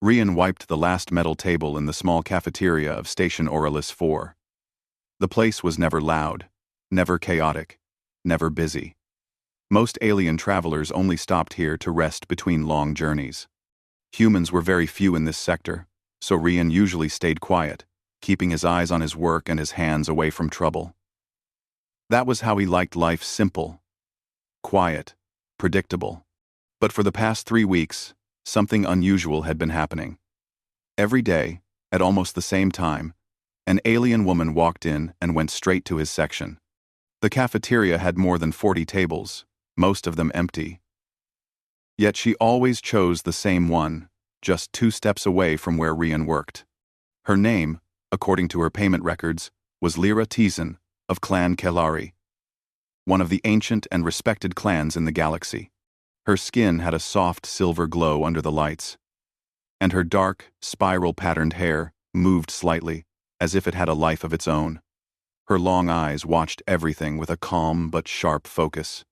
Rian wiped the last metal table in the small cafeteria of Station Auralis 4. The place was never loud, never chaotic, never busy. Most alien travelers only stopped here to rest between long journeys. Humans were very few in this sector, so Rian usually stayed quiet, keeping his eyes on his work and his hands away from trouble. That was how he liked life: simple, quiet, predictable. But for the past 3 weeks, something unusual had been happening. Every day, at almost the same time, an alien woman walked in and went straight to his section. The cafeteria had more than 40 tables, most of them empty. Yet she always chose the same one, just 2 steps away from where Rian worked. Her name, according to her payment records, was Lyra Tizan of Clan Kelari, one of the ancient and respected clans in the galaxy. Her skin had a soft silver glow under the lights, and her dark, spiral-patterned hair moved slightly, as if it had a life of its own. Her long eyes watched everything with a calm but sharp focus.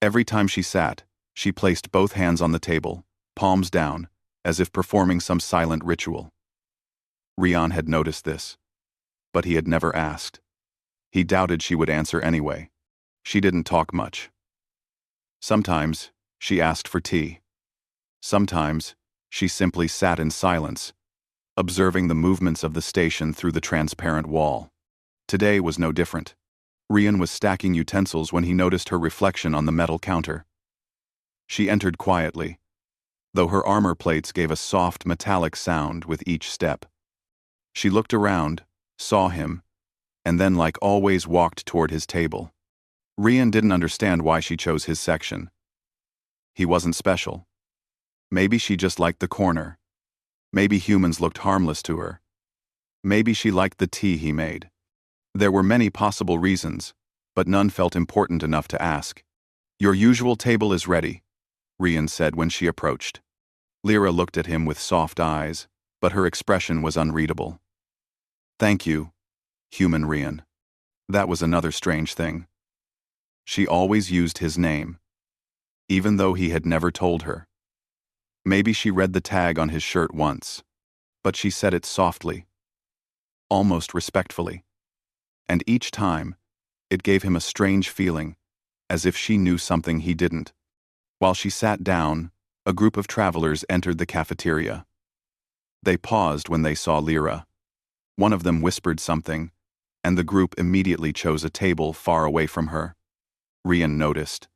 Every time she sat, she placed both hands on the table, palms down, as if performing some silent ritual. Rian had noticed this, but he had never asked. He doubted she would answer anyway. She didn't talk much. Sometimes, she asked for tea. Sometimes, she simply sat in silence, observing the movements of the station through the transparent wall. Today was no different. Rian was stacking utensils when he noticed her reflection on the metal counter. She entered quietly, though her armor plates gave a soft metallic sound with each step. She looked around, saw him, and then, like always, walked toward his table. Rian didn't understand why she chose his section. He wasn't special. Maybe she just liked the corner. Maybe humans looked harmless to her. Maybe she liked the tea he made. There were many possible reasons, but none felt important enough to ask. "Your usual table is ready," Rian said when she approached. Lyra looked at him with soft eyes, but her expression was unreadable. "Thank you, human Rian." That was another strange thing. She always used his name, even though he had never told her. Maybe she read the tag on his shirt once, but she said it softly, almost respectfully. And each time, it gave him a strange feeling, as if she knew something he didn't. While she sat down, a group of travelers entered the cafeteria. They paused when they saw Lyra. One of them whispered something, and the group immediately chose a table far away from her. Rian noticed.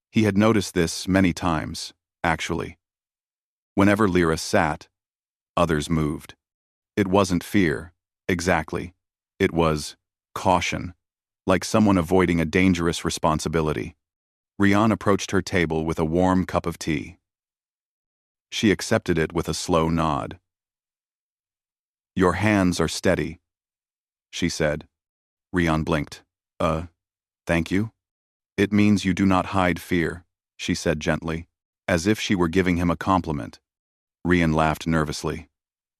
He had noticed this many times, actually. Whenever Lyra sat, others moved. It wasn't fear, exactly. It was caution, like someone avoiding a dangerous responsibility. Rian approached her table with a warm cup of tea. She accepted it with a slow nod. "Your hands are steady," she said. Rian blinked. Thank you?" "It means you do not hide fear," she said gently, as if she were giving him a compliment. Rian laughed nervously.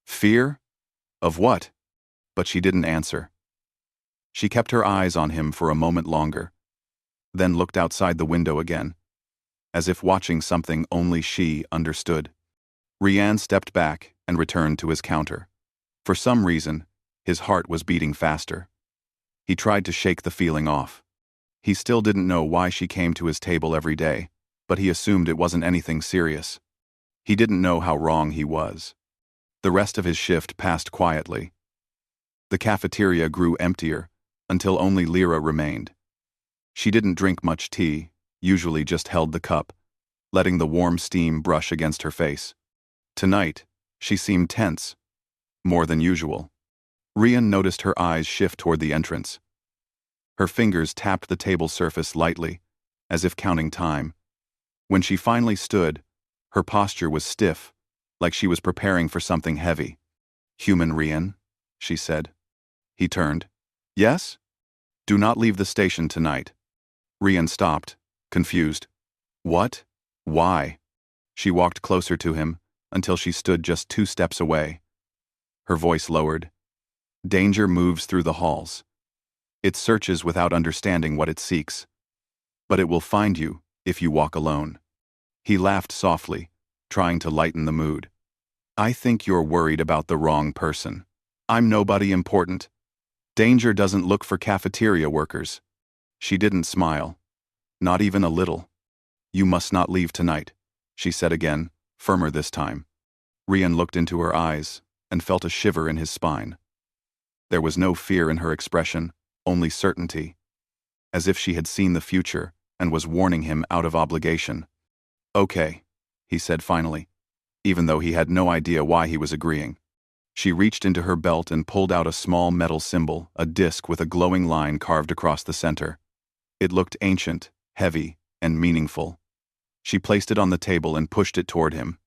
"Fear? Of what?" But she didn't answer. She kept her eyes on him for a moment longer, then looked outside the window again, as if watching something only she understood. Rian stepped back and returned to his counter. For some reason, his heart was beating faster. He tried to shake the feeling off. He still didn't know why she came to his table every day, but he assumed it wasn't anything serious. He didn't know how wrong he was. The rest of his shift passed quietly. The cafeteria grew emptier, until only Lyra remained. She didn't drink much tea, usually just held the cup, letting the warm steam brush against her face. Tonight, she seemed tense, more than usual. Rian noticed her eyes shift toward the entrance. Her fingers tapped the table surface lightly, as if counting time. When she finally stood, her posture was stiff, like she was preparing for something heavy. "Human Rian," she said. He turned. "Yes? Do not leave the station tonight." Rian stopped, confused. "What? Why?" She walked closer to him, until she stood just 2 steps away. Her voice lowered. "Danger moves through the halls. It searches without understanding what it seeks. But it will find you if you walk alone." He laughed softly, trying to lighten the mood. I think you're worried about the wrong person. I'm nobody important. Danger doesn't look for cafeteria workers. She didn't smile. Not even a little. You must not leave tonight, she said again, firmer this time. Rian looked into her eyes and felt a shiver in his spine. There was no fear in her expression, only certainty, as if she had seen the future and was warning him out of obligation. Okay, he said finally, even though he had no idea why he was agreeing. She reached into her belt and pulled out a small metal symbol, a disc with a glowing line carved across the center. It looked ancient, heavy, and meaningful. She placed it on the table and pushed it toward him.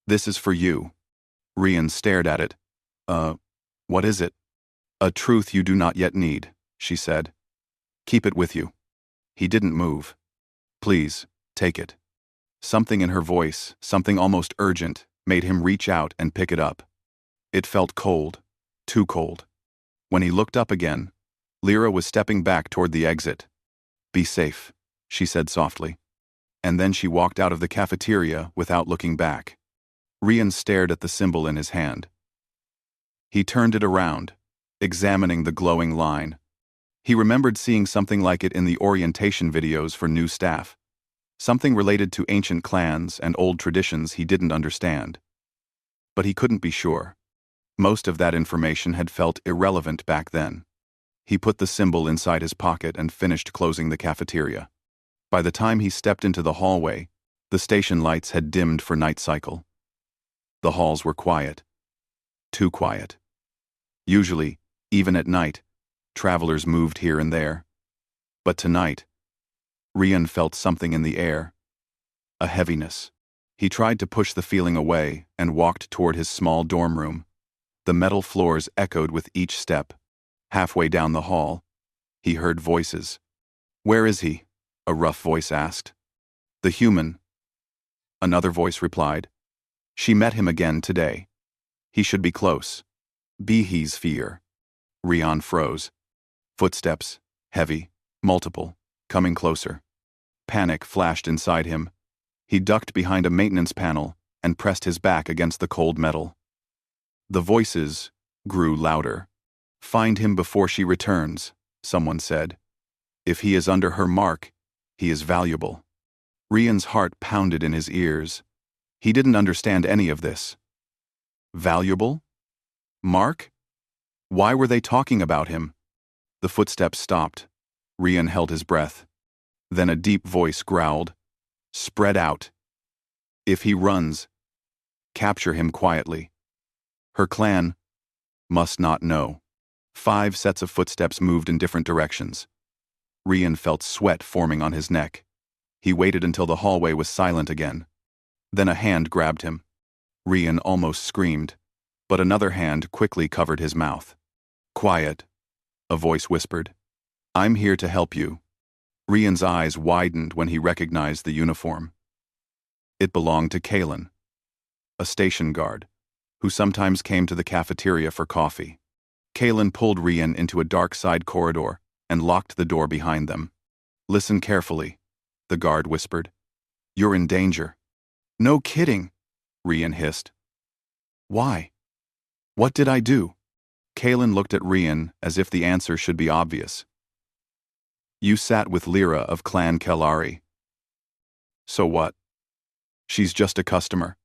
This is for you. Rian stared at it. What is it? A truth you do not yet need, she said. Keep it with you. He didn't move. Please, take it. Something in her voice, something almost urgent, made him reach out and pick it up. It felt cold, too cold. When he looked up again, Lyra was stepping back toward the exit. Be safe, she said softly. And then she walked out of the cafeteria without looking back. Rian stared at the symbol in his hand. He turned it around, examining the glowing line. He remembered seeing something like it in the orientation videos for new staff. Something related to ancient clans and old traditions he didn't understand. But he couldn't be sure. Most of that information had felt irrelevant back then. He put the symbol inside his pocket and finished closing the cafeteria. By the time he stepped into the hallway, the station lights had dimmed for night cycle. The halls were quiet. Too quiet. Usually, even at night, travelers moved here and there. But tonight, Rian felt something in the air. A heaviness. He tried to push the feeling away and walked toward his small dorm room. The metal floors echoed with each step. Halfway down the hall, he heard voices. Where is he? A rough voice asked. The human. Another voice replied. She met him again today. He should be close. Be his fear. Rian froze. Footsteps, heavy, multiple, coming closer. Panic flashed inside him. He ducked behind a maintenance panel and pressed his back against the cold metal. The voices grew louder. Find him before she returns, someone said. If he is under her mark, he is valuable. Rian's heart pounded in his ears. He didn't understand any of this. Valuable? Mark? Why were they talking about him? The footsteps stopped. Rian held his breath. Then a deep voice growled. Spread out. If he runs, capture him quietly. Her clan must not know. 5 sets of footsteps moved in different directions. Rian felt sweat forming on his neck. He waited until the hallway was silent again. Then a hand grabbed him. Rian almost screamed, but another hand quickly covered his mouth. Quiet, a voice whispered. I'm here to help you. Rian's eyes widened when he recognized the uniform. It belonged to Kalen, a station guard, who sometimes came to the cafeteria for coffee. Kalen pulled Rian into a dark side corridor and locked the door behind them. Listen carefully, the guard whispered. You're in danger. No kidding, Rian hissed. Why? What did I do? Kalen looked at Rian as if the answer should be obvious. You sat with Lyra of Clan Kellari. So what? She's just a customer.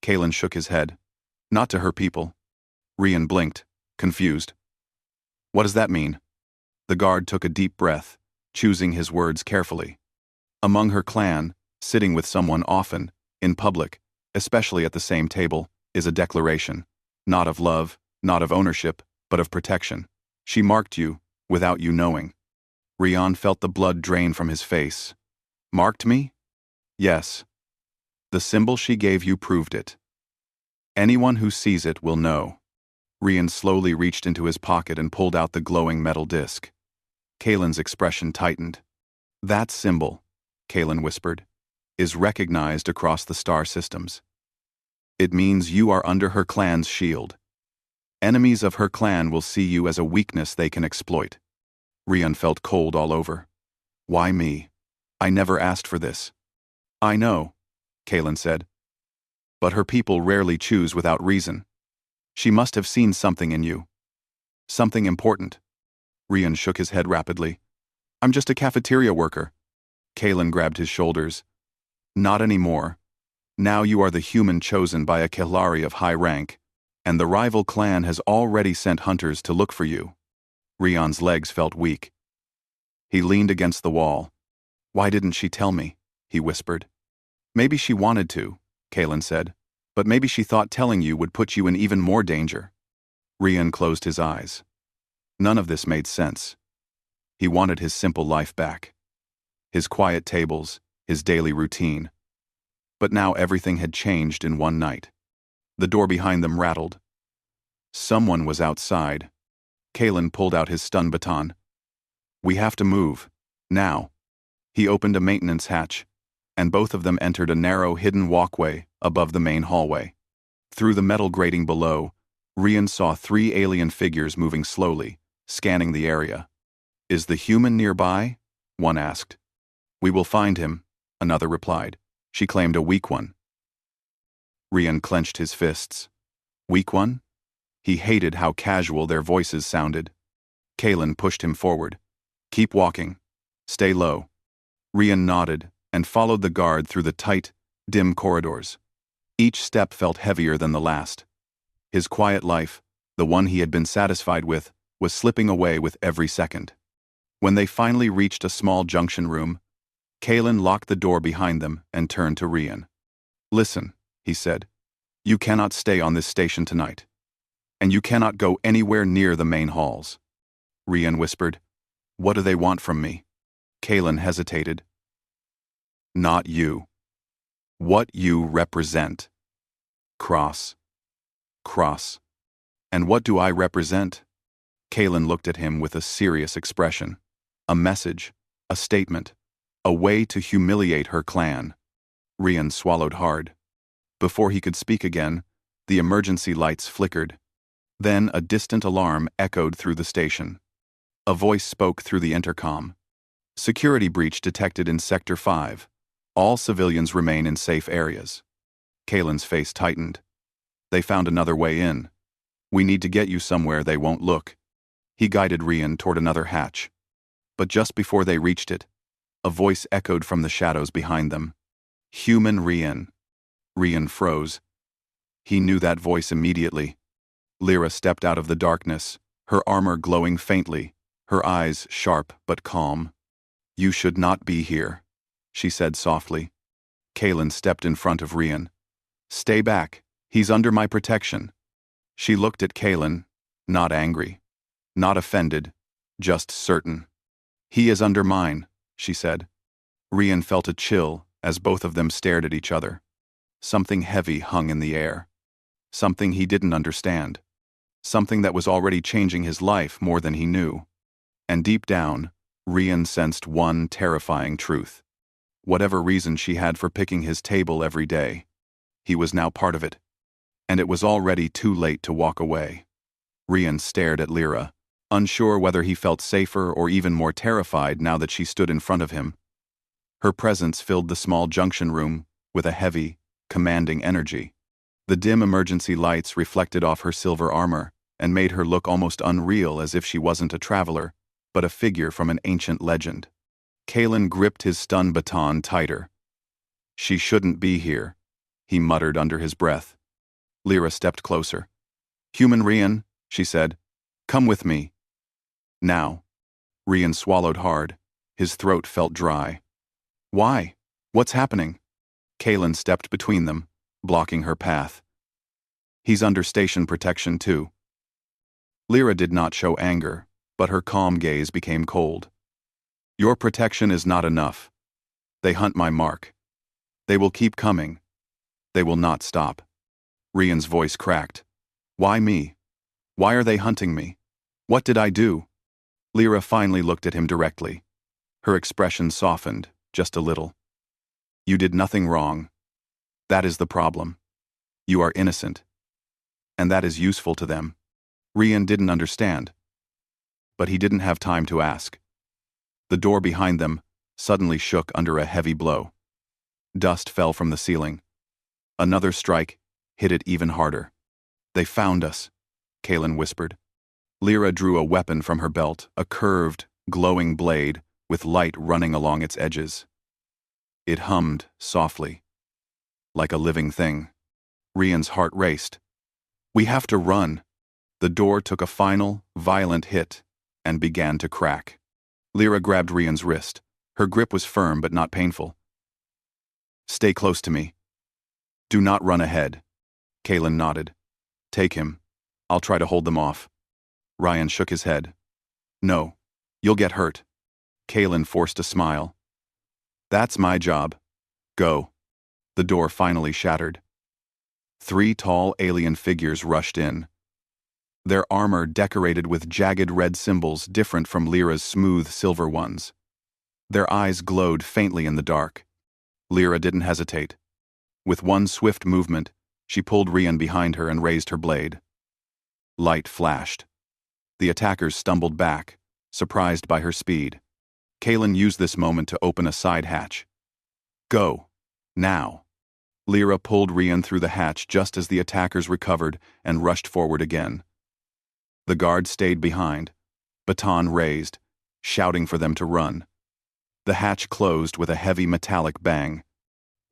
Kalen shook his head. Not to her people. Rian blinked, confused. What does that mean? The guard took a deep breath, choosing his words carefully. Among her clan, sitting with someone often, in public, especially at the same table, is a declaration. Not of love, not of ownership, but of protection. She marked you, without you knowing. Rian felt the blood drain from his face. Marked me? Yes. The symbol she gave you proved it. Anyone who sees it will know. Rian slowly reached into his pocket and pulled out the glowing metal disc. Kalen's expression tightened. That symbol, Kalen whispered, is recognized across the star systems. It means you are under her clan's shield. Enemies of her clan will see you as a weakness they can exploit. Rian felt cold all over. Why me? I never asked for this. I know, Kalen said. But her people rarely choose without reason. She must have seen something in you. Something important. Rian shook his head rapidly. I'm just a cafeteria worker. Kalen grabbed his shoulders. Not anymore. Now you are the human chosen by a Kelari of high rank, and the rival clan has already sent hunters to look for you. Rian's legs felt weak. He leaned against the wall. Why didn't she tell me? He whispered. Maybe she wanted to, Kalen said, but maybe she thought telling you would put you in even more danger. Rian closed his eyes. None of this made sense. He wanted his simple life back. His quiet tables, his daily routine. But now everything had changed in one night. The door behind them rattled. Someone was outside. Kalen pulled out his stun baton. We have to move. Now. He opened a maintenance hatch, and both of them entered a narrow hidden walkway above the main hallway. Through the metal grating below, Rian saw 3 alien figures moving slowly, scanning the area. Is the human nearby? One asked. We will find him, another replied. She claimed a weak one. Rian clenched his fists. Weak one? He hated how casual their voices sounded. Kalen pushed him forward. Keep walking. Stay low. Rian nodded and followed the guard through the tight, dim corridors. Each step felt heavier than the last. His quiet life, the one he had been satisfied with, was slipping away with every second. When they finally reached a small junction room, Kalen locked the door behind them and turned to Rian. Listen, he said. You cannot stay on this station tonight. And you cannot go anywhere near the main halls. Rian whispered. What do they want from me? Kalen hesitated. Not you. What you represent. Cross. Cross. And what do I represent? Kalen looked at him with a serious expression. A message. A statement. A way to humiliate her clan. Rian swallowed hard. Before he could speak again, the emergency lights flickered. Then a distant alarm echoed through the station. A voice spoke through the intercom. Security breach detected in Sector 5. All civilians remain in safe areas. Kalen's face tightened. They found another way in. We need to get you somewhere they won't look. He guided Rian toward another hatch. But just before they reached it, a voice echoed from the shadows behind them. Human Rian. Rian froze. He knew that voice immediately. Lyra stepped out of the darkness, her armor glowing faintly, her eyes sharp but calm. You should not be here, she said softly. Kalen stepped in front of Rian. Stay back, he's under my protection. She looked at Kalen, not angry, not offended, just certain. He is under mine, she said. Rian felt a chill as both of them stared at each other. Something heavy hung in the air. Something he didn't understand. Something that was already changing his life more than he knew. And deep down, Rian sensed one terrifying truth. Whatever reason she had for picking his table every day, he was now part of it. And it was already too late to walk away. Rian stared at Lyra, unsure whether he felt safer or even more terrified now that she stood in front of him. Her presence filled the small junction room with a heavy, commanding energy. The dim emergency lights reflected off her silver armor and made her look almost unreal, as if she wasn't a traveler, but a figure from an ancient legend. Kalen gripped his stun baton tighter. She shouldn't be here, he muttered under his breath. Lyra stepped closer. Human Rian, she said. Come with me. Now. Rian swallowed hard. His throat felt dry. Why? What's happening? Kalen stepped between them, blocking her path. He's under station protection too. Lyra did not show anger, but her calm gaze became cold. Your protection is not enough. They hunt my mark. They will keep coming. They will not stop. Rian's voice cracked. Why me? Why are they hunting me? What did I do? Lyra finally looked at him directly. Her expression softened, just a little. You did nothing wrong. That is the problem. You are innocent. And that is useful to them. Rian didn't understand. But he didn't have time to ask. The door behind them suddenly shook under a heavy blow. Dust fell from the ceiling. Another strike hit it even harder. "They found us," Kalen whispered. Lyra drew a weapon from her belt, a curved, glowing blade with light running along its edges. It hummed softly, like a living thing. Rian's heart raced. "We have to run." The door took a final, violent hit and began to crack. Lyra grabbed Rian's wrist. Her grip was firm but not painful. "Stay close to me. Do not run ahead." Kalen nodded. "Take him. I'll try to hold them off." Ryan shook his head. "No, you'll get hurt." Kalen forced a smile. "That's my job. Go." The door finally shattered. 3 tall alien figures rushed in. Their armor decorated with jagged red symbols different from Lyra's smooth silver ones. Their eyes glowed faintly in the dark. Lyra didn't hesitate. With one swift movement, she pulled Rian behind her and raised her blade. Light flashed. The attackers stumbled back, surprised by her speed. Kalen used this moment to open a side hatch. "Go. Now." Lyra pulled Rian through the hatch just as the attackers recovered and rushed forward again. The guards stayed behind, baton raised, shouting for them to run. The hatch closed with a heavy metallic bang.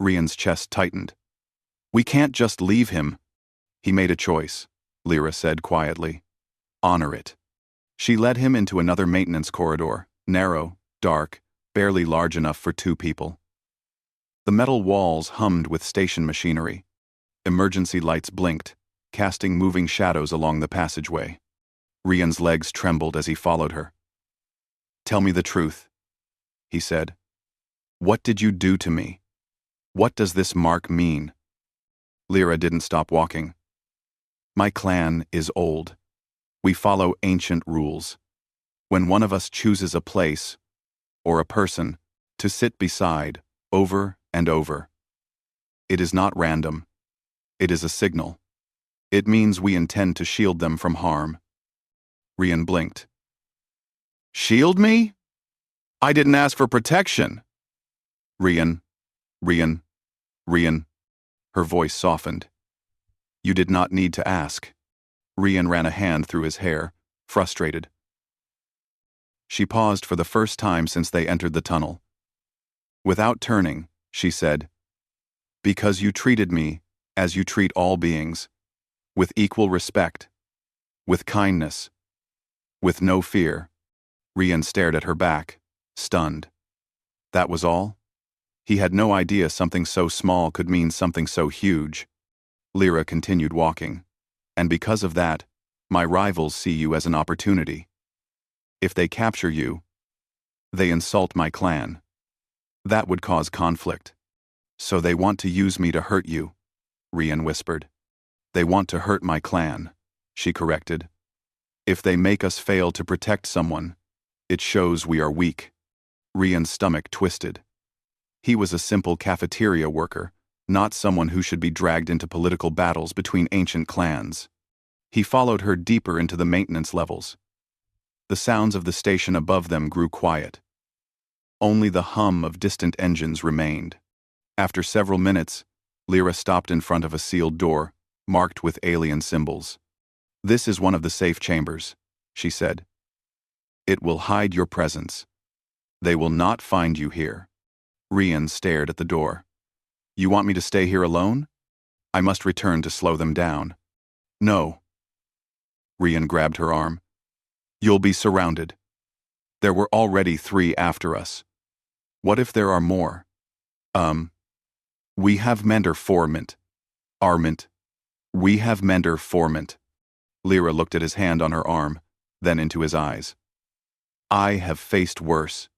Rian's chest tightened. "We can't just leave him." "He made a choice," Lyra said quietly. "Honor it." She led him into another maintenance corridor, narrow, dark, barely large enough for 2 people. The metal walls hummed with station machinery. Emergency lights blinked, casting moving shadows along the passageway. Rian's legs trembled as he followed her. "Tell me the truth," he said. "What did you do to me? What does this mark mean?" Lyra didn't stop walking. "My clan is old. We follow ancient rules. When one of us chooses a place, or a person, to sit beside, over and over, it is not random. It is a signal. It means we intend to shield them from harm." Rian blinked. "Shield me? I didn't ask for protection." Rian, Rian, Rian. Her voice softened. "You did not need to ask." Rian ran a hand through his hair, frustrated. She paused for the first time since they entered the tunnel. Without turning, she said, "Because you treated me as you treat all beings, with equal respect, with kindness, with no fear." Rian stared at her back, stunned. That was all? He had no idea something so small could mean something so huge. Lyra continued walking. "And because of that, my rivals see you as an opportunity. If they capture you, they insult my clan. That would cause conflict. So they want to use me to hurt you," Rian whispered. "They want to hurt my clan," she corrected. "If they make us fail to protect someone, it shows we are weak." Rian's stomach twisted. He was a simple cafeteria worker, not someone who should be dragged into political battles between ancient clans. He followed her deeper into the maintenance levels. The sounds of the station above them grew quiet. Only the hum of distant engines remained. After several minutes, Lyra stopped in front of a sealed door, marked with alien symbols. "This is one of the safe chambers," she said. "It will hide your presence. They will not find you here." Rian stared at the door. "You want me to stay here alone? I must return to slow them down." "No." Rian grabbed her arm. "You'll be surrounded. There were already 3 after us. What if there are more?" We have Mender Formant. Arment. We have Mender Formant." Lyra looked at his hand on her arm, then into his eyes. "I have faced worse.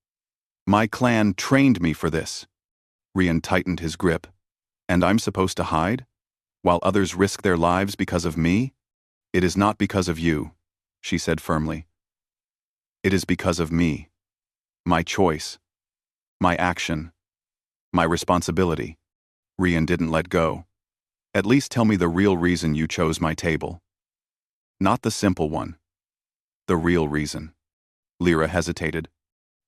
My clan trained me for this." Rian tightened his grip. "And I'm supposed to hide? While others risk their lives because of me? It is not because of you," she said firmly. "It is because of me. My choice. My action. My responsibility." Rian didn't let go. "At least tell me the real reason you chose my table." "Not the simple one. The real reason." Lyra hesitated.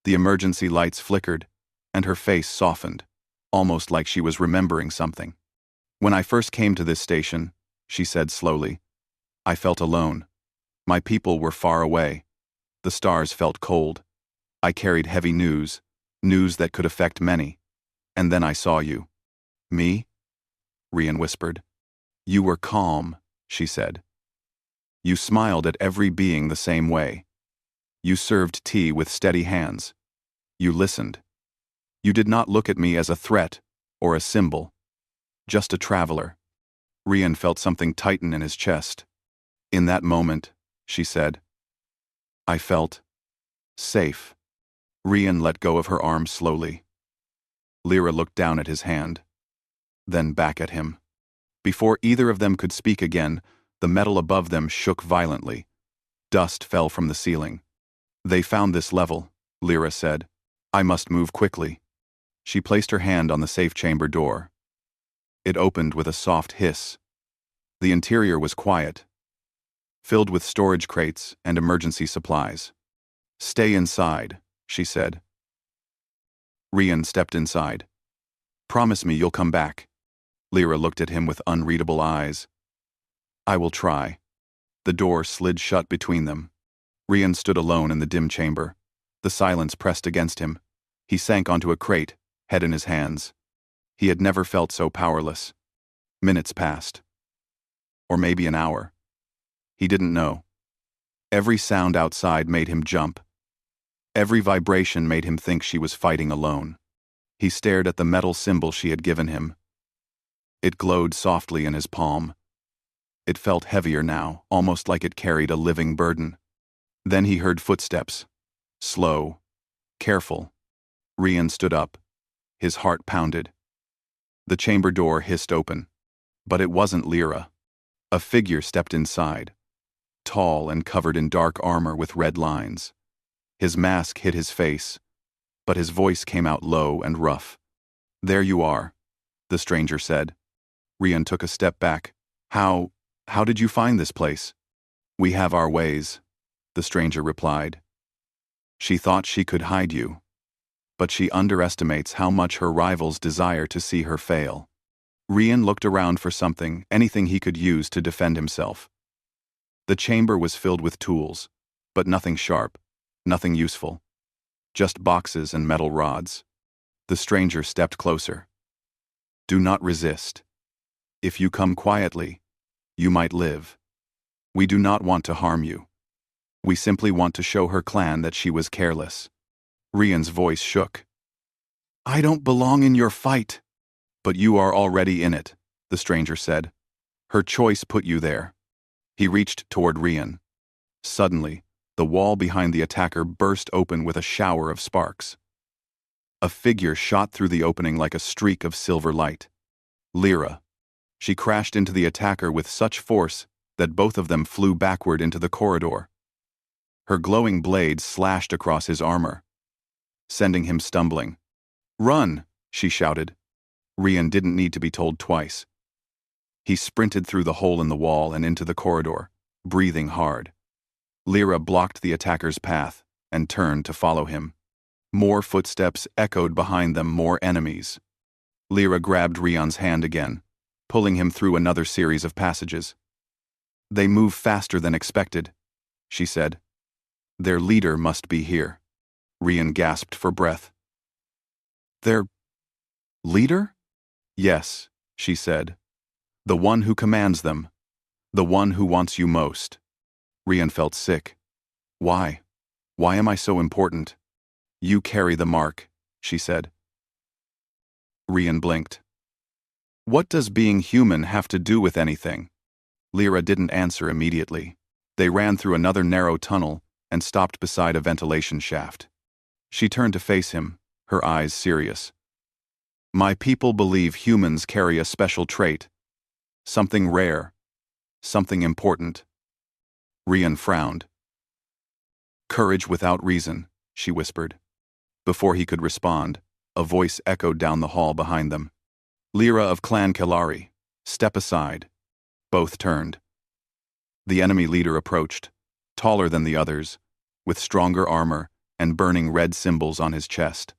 The emergency lights flickered, and her face softened, almost like she was remembering something. When I first came to this station, she said slowly, I felt alone. My people were far away. The stars felt cold. I carried heavy news that could affect many. And then I saw you. Me? Rian whispered. You were calm, she said. You smiled at every being the same way. You served tea with steady hands. You listened. You did not look at me as a threat or a symbol. Just a traveler. Rian felt something tighten in his chest. In that moment, she said, I felt safe. Rian let go of her arm slowly. Lyra looked down at his hand, then back at him. Before either of them could speak again, the metal above them shook violently. Dust fell from the ceiling. They found this level, Lyra said. I must move quickly. She placed her hand on the safe chamber door. It opened with a soft hiss. The interior was quiet, filled with storage crates and emergency supplies. Stay inside, she said. Rian stepped inside. Promise me you'll come back. Lyra looked at him with unreadable eyes. I will try. The door slid shut between them. Rian stood alone in the dim chamber. The silence pressed against him. He sank onto a crate, head in his hands. He had never felt so powerless. Minutes passed. Or maybe an hour. He didn't know. Every sound outside made him jump. Every vibration made him think she was fighting alone. He stared at the metal symbol she had given him. It glowed softly in his palm. It felt heavier now, almost like it carried a living burden. Then he heard footsteps. Slow. Careful. Rian stood up. His heart pounded. The chamber door hissed open. But it wasn't Lyra. A figure stepped inside. Tall and covered in dark armor with red lines. His mask hid his face, but his voice came out low and rough. There you are, the stranger said. Rian took a step back. How did you find this place? We have our ways, the stranger replied. She thought she could hide you, but she underestimates how much her rivals desire to see her fail. Rian looked around for something, anything he could use to defend himself. The chamber was filled with tools, but nothing sharp, nothing useful. Just boxes and metal rods. The stranger stepped closer. Do not resist. If you come quietly, you might live. We do not want to harm you. We simply want to show her clan that she was careless. Rian's voice shook. I don't belong in your fight. But you are already in it, the stranger said. Her choice put you there. He reached toward Rian. Suddenly, the wall behind the attacker burst open with a shower of sparks. A figure shot through the opening like a streak of silver light. Lyra. She crashed into the attacker with such force that both of them flew backward into the corridor. Her glowing blade slashed across his armor, sending him stumbling. Run, she shouted. Rian didn't need to be told twice. He sprinted through the hole in the wall and into the corridor, breathing hard. Lyra blocked the attacker's path and turned to follow him. More footsteps echoed behind them, more enemies. Lyra grabbed Rian's hand again, pulling him through another series of passages. They move faster than expected, she said. Their leader must be here. Rian gasped for breath. Their leader? Yes, she said. The one who commands them. The one who wants you most. Rian felt sick. Why? Why am I so important? You carry the mark, she said. Rian blinked. What does being human have to do with anything? Lyra didn't answer immediately. They ran through another narrow tunnel and stopped beside a ventilation shaft. She turned to face him, her eyes serious. My people believe humans carry a special trait. Something rare. Something important. Rian frowned. Courage without reason, she whispered. Before he could respond, a voice echoed down the hall behind them. Lyra of Clan Kelari, step aside. Both turned. The enemy leader approached, taller than the others, with stronger armor and burning red symbols on his chest.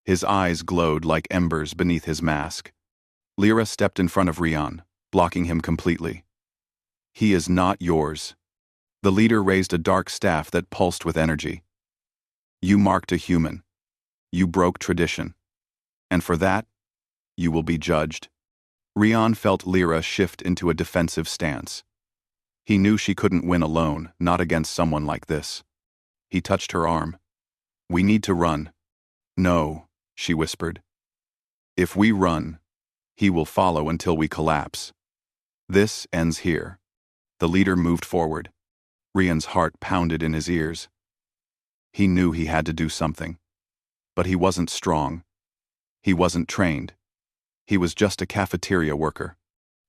His eyes glowed like embers beneath his mask. Lyra stepped in front of Rian, blocking him completely. He is not yours. The leader raised a dark staff that pulsed with energy. You marked a human. You broke tradition. And for that, you will be judged. Rian felt Lyra shift into a defensive stance. He knew she couldn't win alone, not against someone like this. He touched her arm. We need to run. No, she whispered. If we run, he will follow until we collapse. This ends here. The leader moved forward. Rian's heart pounded in his ears. He knew he had to do something. But he wasn't strong. He wasn't trained. He was just a cafeteria worker.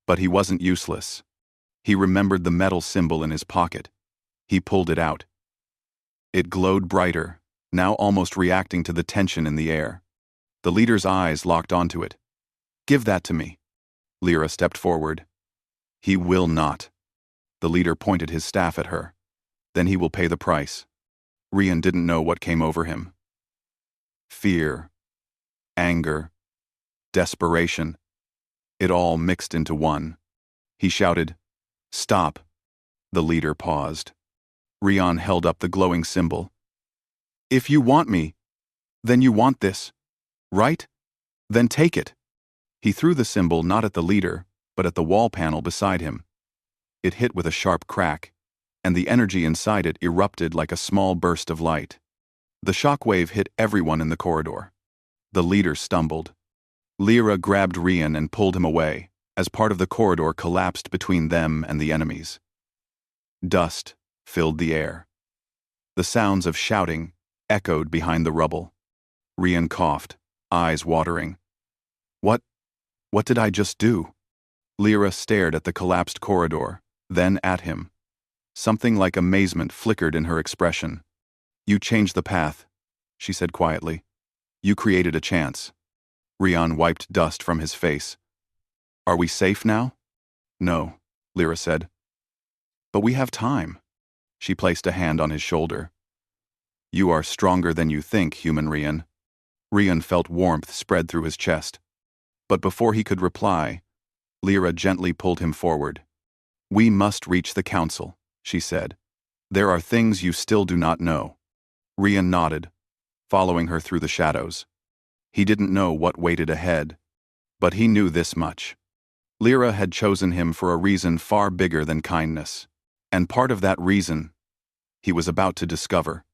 But he wasn't useless. He remembered the metal symbol in his pocket. He pulled it out. It glowed brighter, now almost reacting to the tension in the air. The leader's eyes locked onto it. Give that to me. Lyra stepped forward. He will not. The leader pointed his staff at her. Then he will pay the price. Rian didn't know what came over him. Fear, anger, desperation. It all mixed into one. He shouted, "Stop." The leader paused. Rian held up the glowing symbol. If you want me, then you want this, right? Then take it. He threw the symbol not at the leader, but at the wall panel beside him. It hit with a sharp crack, and the energy inside it erupted like a small burst of light. The shockwave hit everyone in the corridor. The leader stumbled. Lyra grabbed Rian and pulled him away, as part of the corridor collapsed between them and the enemies. Dust filled the air. The sounds of shouting echoed behind the rubble. Rian coughed, eyes watering. What did I just do? Lyra stared at the collapsed corridor, then at him. Something like amazement flickered in her expression. You changed the path, she said quietly. You created a chance. Rian wiped dust from his face. Are we safe now? No, Lyra said. But we have time. She placed a hand on his shoulder. You are stronger than you think, human Rian. Rian felt warmth spread through his chest. But before he could reply, Lyra gently pulled him forward. We must reach the council, she said. There are things you still do not know. Rian nodded, following her through the shadows. He didn't know what waited ahead, but he knew this much. Lyra had chosen him for a reason far bigger than kindness, and part of that reason he was about to discover.